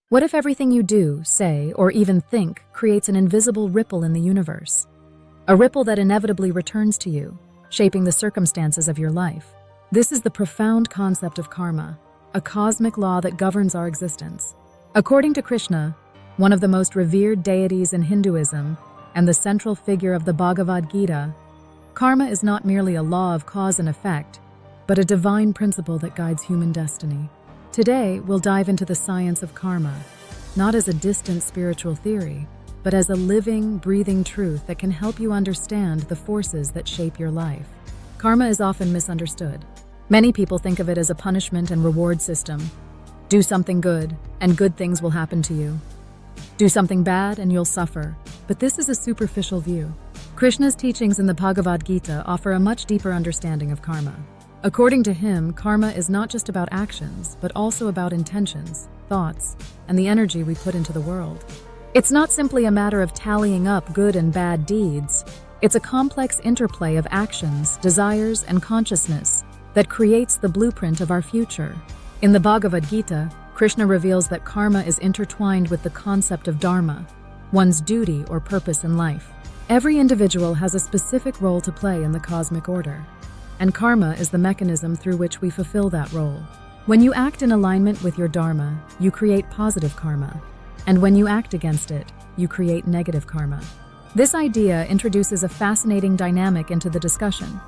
What if everything you do, say, or even think creates an invisible ripple in the universe? A ripple that inevitably returns to you, shaping the circumstances of your life. This is the profound concept of karma, a cosmic law that governs our existence. According to Krishna, one of the most revered deities in Hinduism and the central figure of the Bhagavad Gita, karma is not merely a law of cause and effect, but a divine principle that guides human destiny. Today, we'll dive into the science of karma, not as a distant spiritual theory, but as a living, breathing truth that can help you understand the forces that shape your life. Karma is often misunderstood. Many people think of it as a punishment and reward system. Do something good, and good things will happen to you. Do something bad, and you'll suffer. But this is a superficial view. Krishna's teachings in the Bhagavad Gita offer a much deeper understanding of karma. According to him, karma is not just about actions, but also about intentions, thoughts, and the energy we put into the world. It's not simply a matter of tallying up good and bad deeds. It's a complex interplay of actions, desires, and consciousness that creates the blueprint of our future. In the Bhagavad Gita, Krishna reveals that karma is intertwined with the concept of dharma, one's duty or purpose in life. Every individual has a specific role to play in the cosmic order, and karma is the mechanism through which we fulfill that role. When you act in alignment with your dharma, you create positive karma, and when you act against it, you create negative karma. This idea introduces a fascinating dynamic into the discussion.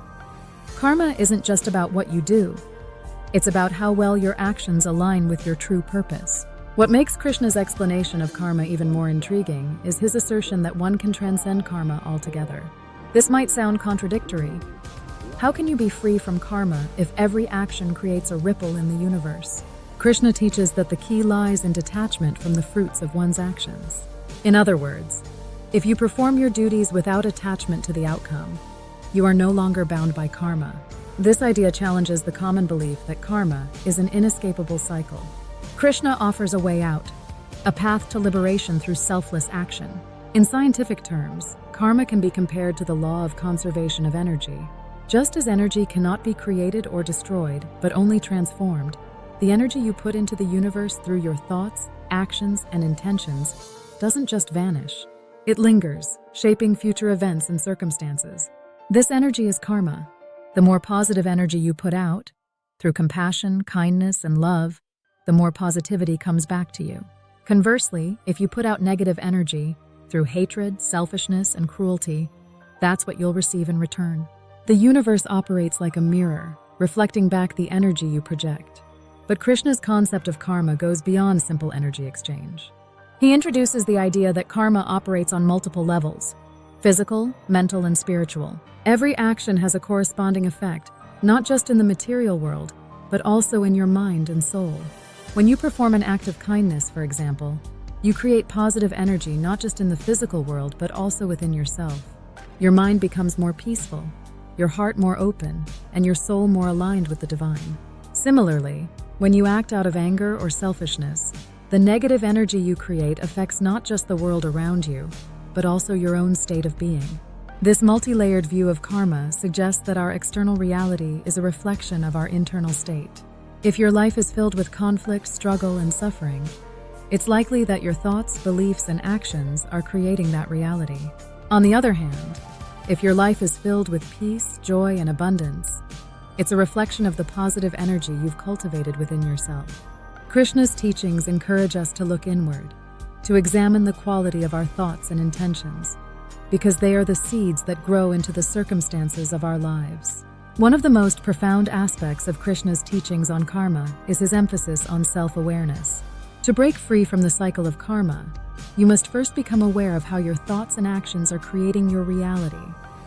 Karma isn't just about what you do. It's about how well your actions align with your true purpose. What makes Krishna's explanation of karma even more intriguing is his assertion that one can transcend karma altogether. This might sound contradictory. How can you be free from karma if every action creates a ripple in the universe? Krishna teaches that the key lies in detachment from the fruits of one's actions. In other words, if you perform your duties without attachment to the outcome, you are no longer bound by karma. This idea challenges the common belief that karma is an inescapable cycle. Krishna offers a way out, a path to liberation through selfless action. In scientific terms, karma can be compared to the law of conservation of energy. Just as energy cannot be created or destroyed, but only transformed, the energy you put into the universe through your thoughts, actions, and intentions doesn't just vanish. It lingers, shaping future events and circumstances. This energy is karma. The more positive energy you put out, through compassion, kindness, and love, the more positivity comes back to you. Conversely, if you put out negative energy, through hatred, selfishness, and cruelty, that's what you'll receive in return. The universe operates like a mirror, reflecting back the energy you project. But Krishna's concept of karma goes beyond simple energy exchange. He introduces the idea that karma operates on multiple levels: physical, mental, and spiritual. Every action has a corresponding effect, not just in the material world, but also in your mind and soul. When you perform an act of kindness, for example, you create positive energy not just in the physical world, but also within yourself. Your mind becomes more peaceful, your heart more open, and your soul more aligned with the divine. Similarly, when you act out of anger or selfishness, the negative energy you create affects not just the world around you, but also your own state of being. This multi-layered view of karma suggests that our external reality is a reflection of our internal state. If your life is filled with conflict, struggle, and suffering, it's likely that your thoughts, beliefs, and actions are creating that reality. On the other hand, if your life is filled with peace, joy, and abundance, it's a reflection of the positive energy you've cultivated within yourself. Krishna's teachings encourage us to look inward, to examine the quality of our thoughts and intentions, because they are the seeds that grow into the circumstances of our lives. One of the most profound aspects of Krishna's teachings on karma is his emphasis on self-awareness. To break free from the cycle of karma, you must first become aware of how your thoughts and actions are creating your reality.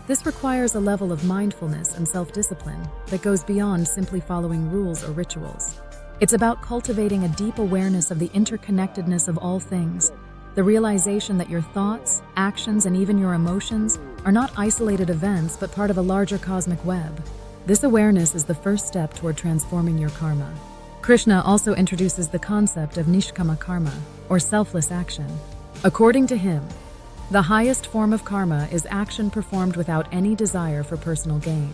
This requires a level of mindfulness and self-discipline that goes beyond simply following rules or rituals. It's about cultivating a deep awareness of the interconnectedness of all things, the realization that your thoughts, actions, and even your emotions are not isolated events but part of a larger cosmic web. This awareness is the first step toward transforming your karma. Krishna also introduces the concept of nishkama karma, or selfless action. According to him, the highest form of karma is action performed without any desire for personal gain.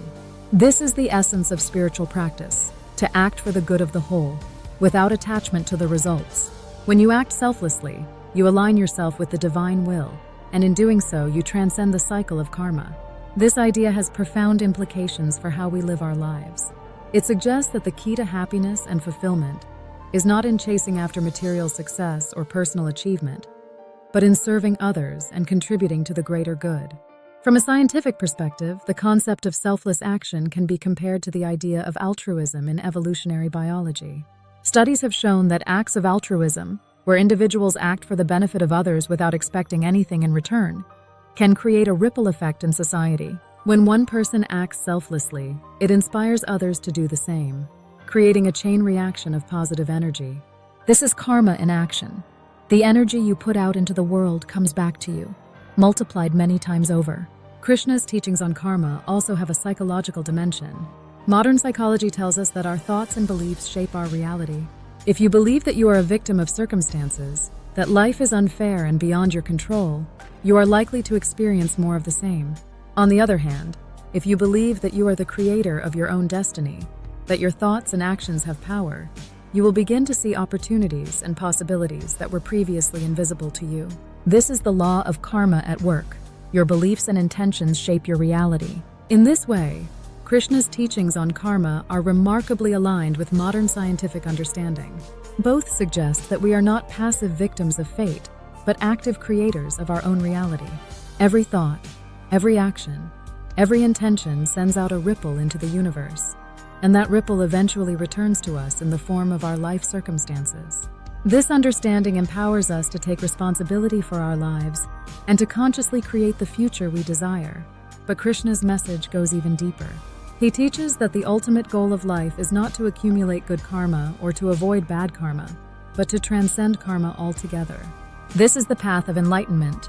This is the essence of spiritual practice, to act for the good of the whole, without attachment to the results. When you act selflessly, you align yourself with the divine will, and in doing so, you transcend the cycle of karma. This idea has profound implications for how we live our lives. It suggests that the key to happiness and fulfillment is not in chasing after material success or personal achievement, but in serving others and contributing to the greater good. From a scientific perspective, the concept of selfless action can be compared to the idea of altruism in evolutionary biology. Studies have shown that acts of altruism, where individuals act for the benefit of others without expecting anything in return, can create a ripple effect in society. When one person acts selflessly, it inspires others to do the same, creating a chain reaction of positive energy. This is karma in action. The energy you put out into the world comes back to you, multiplied many times over. Krishna's teachings on karma also have a psychological dimension. Modern psychology tells us that our thoughts and beliefs shape our reality. If you believe that you are a victim of circumstances, that life is unfair and beyond your control, you are likely to experience more of the same. On the other hand, if you believe that you are the creator of your own destiny, that your thoughts and actions have power, you will begin to see opportunities and possibilities that were previously invisible to you. This is the law of karma at work. Your beliefs and intentions shape your reality. In this way, Krishna's teachings on karma are remarkably aligned with modern scientific understanding. Both suggest that we are not passive victims of fate, but active creators of our own reality. Every thought, every action, every intention sends out a ripple into the universe, and that ripple eventually returns to us in the form of our life circumstances. This understanding empowers us to take responsibility for our lives and to consciously create the future we desire. But Krishna's message goes even deeper. He teaches that the ultimate goal of life is not to accumulate good karma or to avoid bad karma, but to transcend karma altogether. This is the path of enlightenment.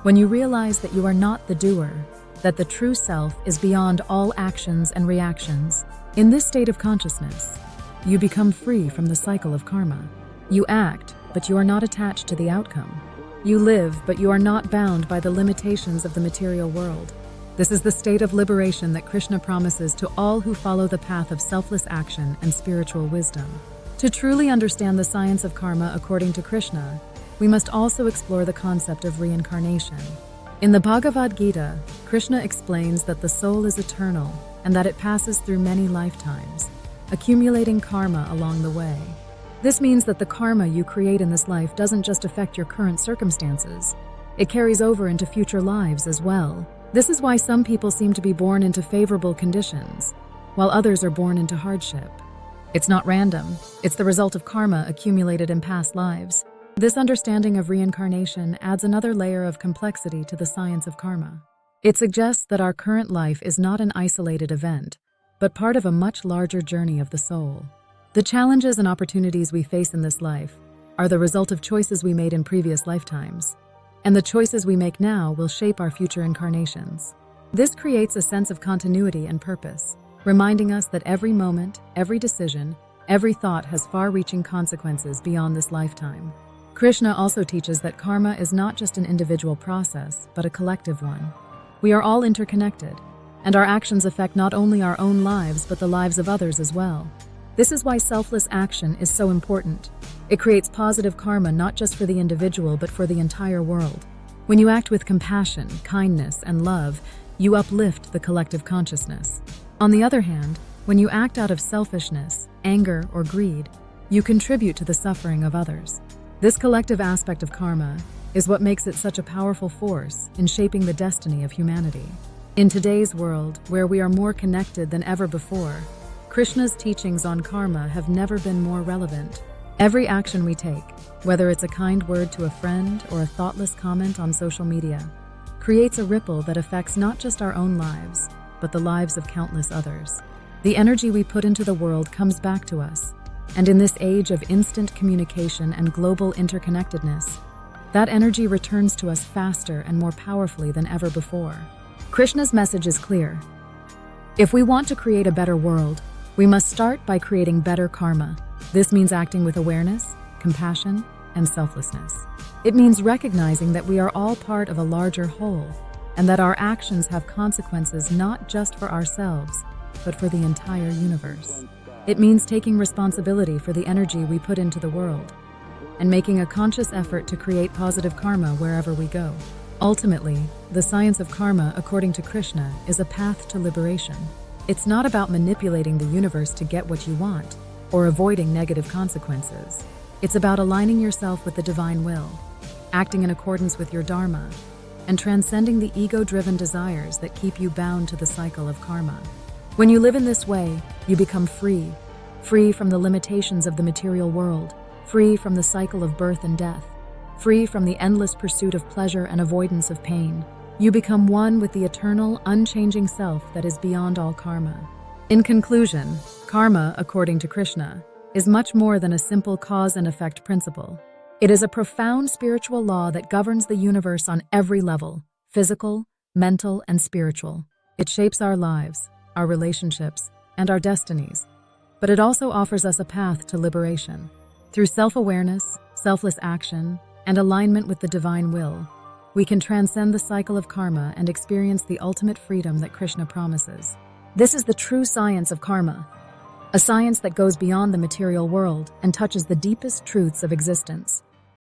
When you realize that you are not the doer, that the true self is beyond all actions and reactions, in this state of consciousness, you become free from the cycle of karma. You act, but you are not attached to the outcome. You live, but you are not bound by the limitations of the material world. This is the state of liberation that Krishna promises to all who follow the path of selfless action and spiritual wisdom. To truly understand the science of karma according to Krishna, we must also explore the concept of reincarnation. In the Bhagavad Gita, Krishna explains that the soul is eternal and that it passes through many lifetimes, accumulating karma along the way. This means that the karma you create in this life doesn't just affect your current circumstances, it carries over into future lives as well. This is why some people seem to be born into favorable conditions, while others are born into hardship. It's not random, it's the result of karma accumulated in past lives. This understanding of reincarnation adds another layer of complexity to the science of karma. It suggests that our current life is not an isolated event, but part of a much larger journey of the soul. The challenges and opportunities we face in this life are the result of choices we made in previous lifetimes, and the choices we make now will shape our future incarnations. This creates a sense of continuity and purpose, reminding us that every moment, every decision, every thought has far-reaching consequences beyond this lifetime. Krishna also teaches that karma is not just an individual process, but a collective one. We are all interconnected, and our actions affect not only our own lives, but the lives of others as well. This is why selfless action is so important. It creates positive karma not just for the individual, but for the entire world. When you act with compassion, kindness, and love, you uplift the collective consciousness. On the other hand, when you act out of selfishness, anger, or greed, you contribute to the suffering of others. This collective aspect of karma is what makes it such a powerful force in shaping the destiny of humanity. In today's world, where we are more connected than ever before, Krishna's teachings on karma have never been more relevant. Every action we take, whether it's a kind word to a friend or a thoughtless comment on social media, creates a ripple that affects not just our own lives, but the lives of countless others. The energy we put into the world comes back to us, and in this age of instant communication and global interconnectedness, that energy returns to us faster and more powerfully than ever before. Krishna's message is clear. If we want to create a better world, we must start by creating better karma. This means acting with awareness, compassion, and selflessness. It means recognizing that we are all part of a larger whole, and that our actions have consequences not just for ourselves, but for the entire universe. It means taking responsibility for the energy we put into the world. and making a conscious effort to create positive karma wherever we go. Ultimately, the science of karma, according to Krishna, is a path to liberation. It's not about manipulating the universe to get what you want or avoiding negative consequences. It's about aligning yourself with the divine will, acting in accordance with your dharma, and transcending the ego-driven desires that keep you bound to the cycle of karma. When you live in this way, you become free from the limitations of the material world, free from the cycle of birth and death, free from the endless pursuit of pleasure and avoidance of pain. You become one with the eternal, unchanging self that is beyond all karma. In conclusion, karma, according to Krishna, is much more than a simple cause and effect principle. It is a profound spiritual law that governs the universe on every level: physical, mental, and spiritual. It shapes our lives, our relationships, and our destinies. But it also offers us a path to liberation. Through self-awareness, selfless action, and alignment with the divine will, we can transcend the cycle of karma and experience the ultimate freedom that Krishna promises. This is the true science of karma, a science that goes beyond the material world and touches the deepest truths of existence.